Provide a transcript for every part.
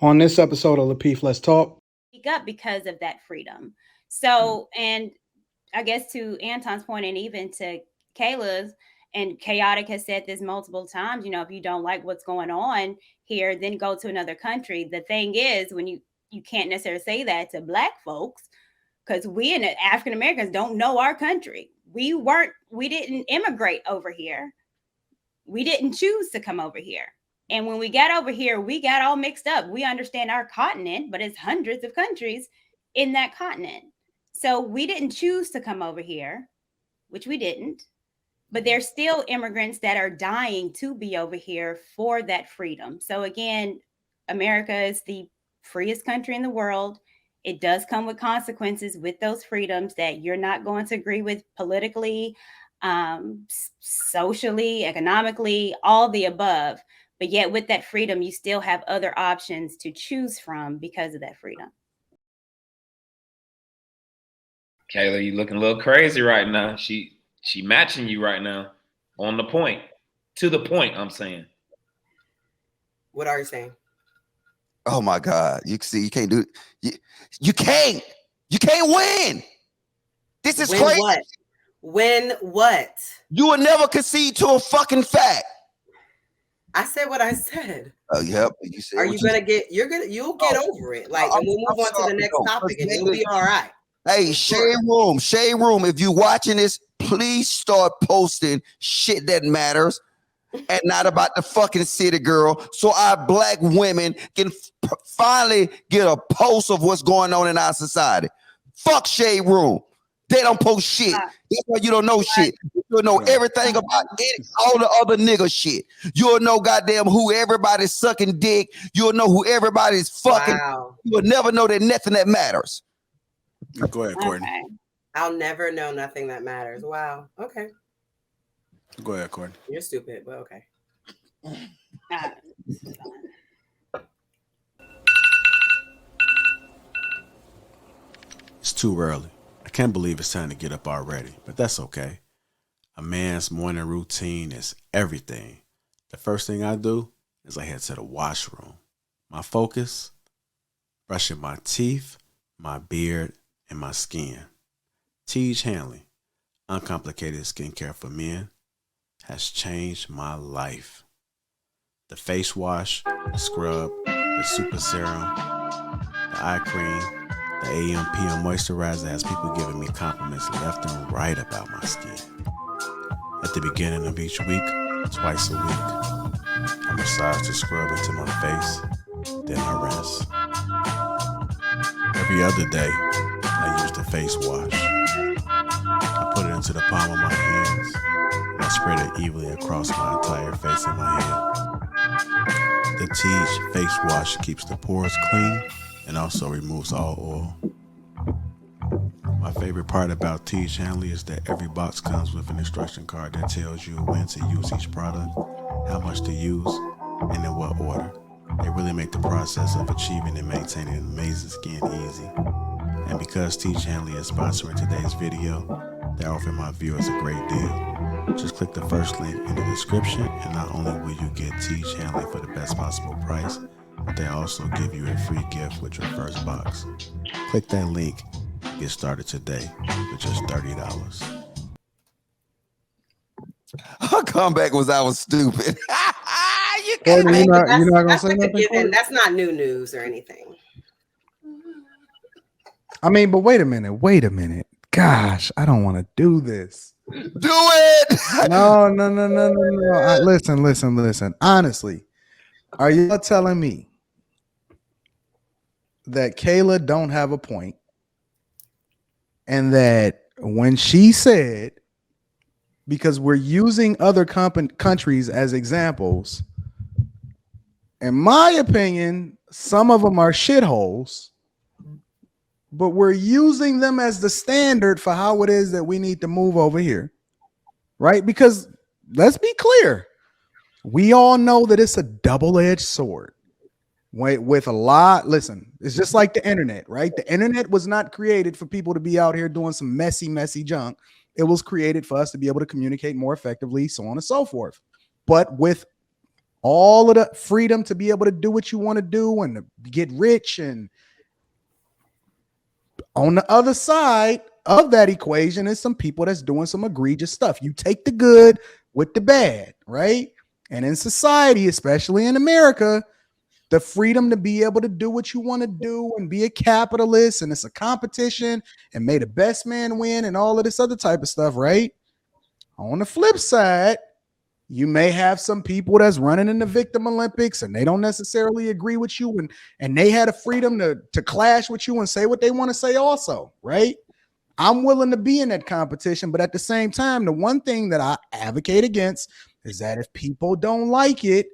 On this episode of Lapeef, Let's Talk. Speak up because of that freedom. So, and I guess to Anton's point, and even to Kayla's, and Chaotic has said this multiple times, if you don't like what's going on here, then go to another country. The thing is, when you can't necessarily say that to Black folks, because we and African Americans don't know our country. We didn't immigrate over here. We didn't choose to come over here. And when we got over here, we got all mixed up. We understand our continent, but it's hundreds of countries in that continent. So we didn't choose to come over here, which we didn't. But there's still immigrants that are dying to be over here for that freedom. So again, America is the freest country in the world. It does come with consequences with those freedoms that you're not going to agree with politically, socially, economically, all the above. But yet with that freedom, you still have other options to choose from because of that freedom. Kayla, you looking a little crazy right now. She matching you right now on the point. To the point, I'm saying. What are you saying? Oh my God. You see, you can't do it. You can't win. This is crazy. What? Win what? You will never concede to a fucking fact. I said what I said. Oh, yep. You said. Are you gonna get? You'll get over it. Like, and we'll move on to the next topic, and you'll be all right. Hey, Shade Room. If you watching this, please start posting shit that matters and not about the fucking city girl, so our Black women can finally get a pulse of what's going on in our society. Fuck Shade Room. They don't post shit. That's why you don't know shit. You'll know everything about all the other nigga shit. You'll know goddamn who everybody's sucking dick. You'll know who everybody's fucking. Wow. You'll never know that nothing that matters. Go ahead, Courtney. Okay. I'll never know nothing that matters. Wow. Okay. Go ahead, Courtney. You're stupid, but okay. It's too early. I can't believe it's time to get up already, but that's okay. A man's morning routine is everything. The first thing I do is I head to the washroom. My focus, brushing my teeth, my beard, and my skin. Tej Hanley, uncomplicated skincare for men, has changed my life. The face wash, the scrub, the super serum, the eye cream, the AM PM moisturizer has people giving me compliments left and right about my skin. At the beginning of each week, twice a week, I massage the scrub into my face, then I rinse. Every other day, I use the face wash. I put it into the palm of my hands, and I spread it evenly across my entire face and my head. The Tej face wash keeps the pores clean and also removes all oil. My favorite part about Tej Hanley is that every box comes with an instruction card that tells you when to use each product, how much to use, and in what order. They really make the process of achieving and maintaining amazing skin easy. And because Tej Hanley is sponsoring today's video, they're offering my viewers a great deal. Just click the first link in the description, and not only will you get Tej Hanley for the best possible price, but they also give you a free gift with your first box. Click that link and get started today with just $30. Her comeback was I was stupid. You're not gonna say nothing. That's not new news or anything. I mean, but wait a minute. Gosh, I don't want to do this. Do it. No. Listen. Honestly, are you telling me that Kayla don't have a point, and that when she said, because we're using other countries as examples, in my opinion, some of them are shitholes, but we're using them as the standard for how it is that we need to move over here, right? Because let's be clear, we all know that it's a double-edged sword. With a lot, listen, it's just like the internet, right? The internet was not created for people to be out here doing some messy junk. It was created for us to be able to communicate more effectively, so on and so forth. But with all of the freedom to be able to do what you want to do and to get rich. And on the other side of that equation is some people that's doing some egregious stuff. You take the good with the bad, right? And in society, especially in America, the freedom to be able to do what you want to do and be a capitalist, and it's a competition, and may the best man win, and all of this other type of stuff, right? On the flip side, you may have some people that's running in the victim Olympics and they don't necessarily agree with you, and they had a freedom to clash with you and say what they want to say also, right? I'm willing to be in that competition, but at the same time, the one thing that I advocate against is that if people don't like it,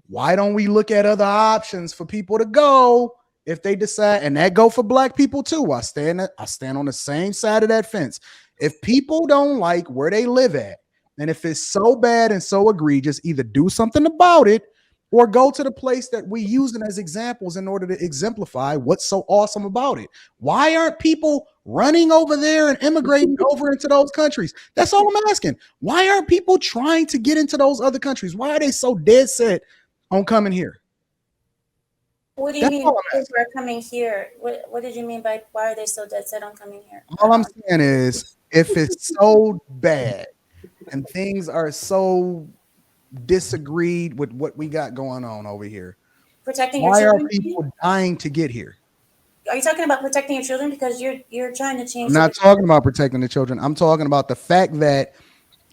why don't we look at other options for people to go if they decide? And that go for black people too. I stand on the same side of that fence. If people don't like where they live at, and if it's so bad and so egregious, either do something about it or go to the place that we use them as examples in order to exemplify what's so awesome about it. Why aren't people running over there and immigrating over into those countries? That's all I'm asking. Why aren't people trying to get into those other countries? Why are they so dead set on coming here? What do you mean people are coming here? What did you mean by why are they so dead set on coming here? All I'm saying is, if it's so bad and things are so disagreed with what we got going on over here, Protecting your why are children? people dying to get here? Are you talking about protecting your children? Because you're trying to change. I'm not talking about protecting the children. I'm talking about the fact that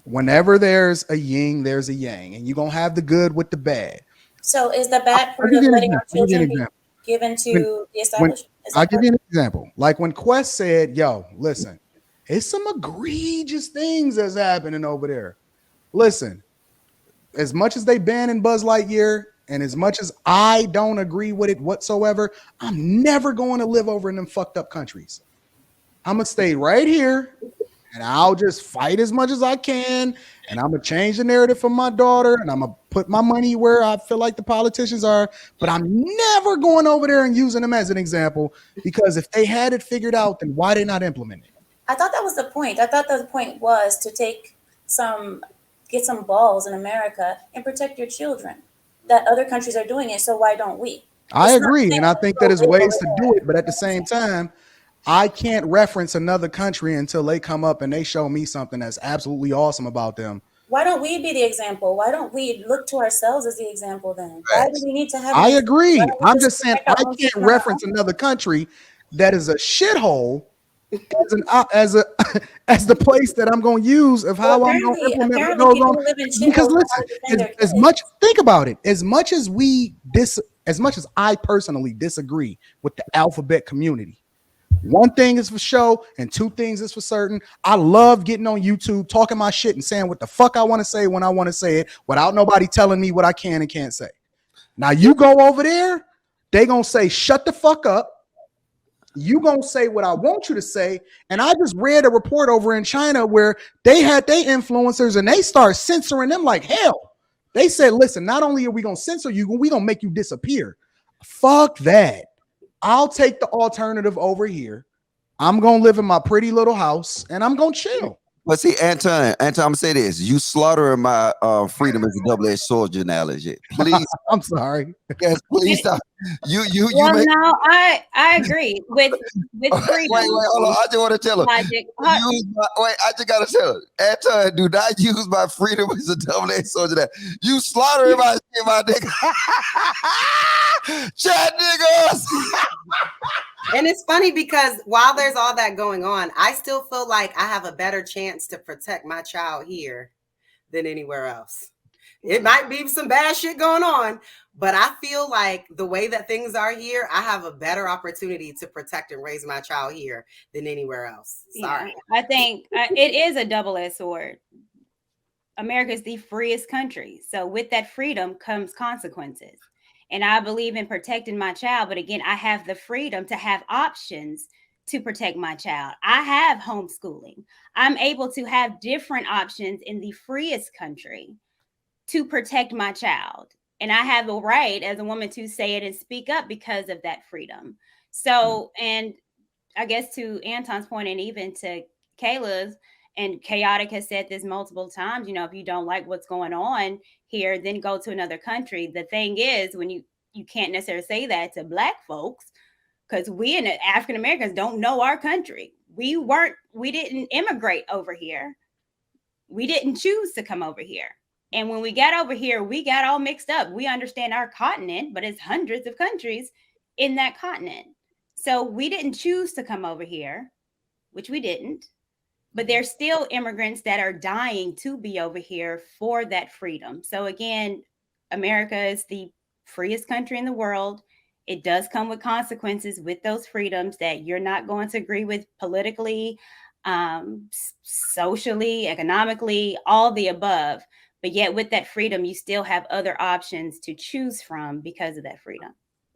whenever there's a yin, there's a yang, and you're gonna have the good with the bad. So is the bad part of letting our children be given to the establishment? I'll give you an example. Like when Quest said, yo, listen, it's some egregious things that's happening over there. Listen, as much as they banning Buzz Lightyear, and as much as I don't agree with it whatsoever, I'm never going to live over in them fucked up countries. I'm going to stay right here, and I'll just fight as much as I can, and I'm going to change the narrative for my daughter, and I'm going to put my money where I feel like the politicians are, but I'm never going over there and using them as an example, because if they had it figured out, then why they not implement it? I thought that was the point. I thought the point was to get some balls in America and protect your children. That other countries are doing it, so why don't we? I agree, and I think that there's ways to do it, but at the same time, I can't reference another country until they come up and they show me something that's absolutely awesome about them. Why don't we be the example? Why don't we look to ourselves as the example then? Why do we need to have? I agree. I'm just saying I can't reference another country that is a shithole as the place that I'm going to use of how I'm going to implement what goes on. Because listen, as much think about it, as much as I personally disagree with the alphabet community, one thing is for show and two things is for certain. I love getting on YouTube, talking my shit and saying what the fuck I want to say when I want to say it without nobody telling me what I can and can't say. Now you go over there, they gonna say shut the fuck up. You gonna say what I want you to say. And I just read a report over in China where they had their influencers and they start censoring them like hell. They said, listen, not only are we gonna censor you, we gonna make you disappear. Fuck that. I'll take the alternative over here. I'm gonna live in my pretty little house and I'm gonna chill. But see, Anton, I'm gonna say this: you slaughtering my freedom is a double-edged sword analogy. Please, I'm sorry. Yes, please stop. You. Well, no, I agree with freedom. Wait, hold on. I just want to tell her. I just gotta tell her, Anton, do not use my freedom as a double-edged sword. You slaughtering my shit, my nigga. Chat niggas. And it's funny because while there's all that going on, I still feel like I have a better chance to protect my child here than anywhere else. It might be some bad shit going on, but I feel like the way that things are here, I have a better opportunity to protect and raise my child here than anywhere else. Sorry. Yeah, I think it is a double-edged sword. America is the freest country. So with that freedom comes consequences. And I believe in protecting my child. But again, I have the freedom to have options to protect my child. I have homeschooling. I'm able to have different options in the freest country to protect my child. And I have the right as a woman to say it and speak up because of that freedom. So, and I guess to Anton's point and even to Kayla's, And Chaotic has said this multiple times, you know, if you don't like what's going on here, then go to another country. The thing is, when you can't necessarily say that to Black folks, because we in African Americans don't know our country. We didn't immigrate over here. We didn't choose to come over here. And when we got over here, we got all mixed up. We understand our continent, but it's hundreds of countries in that continent. So we didn't choose to come over here, which we didn't. But there's still immigrants that are dying to be over here for that freedom. So again, America is the freest country in the world. It does come with consequences with those freedoms that you're not going to agree with politically, socially, economically, all the above. But yet with that freedom, you still have other options to choose from because of that freedom.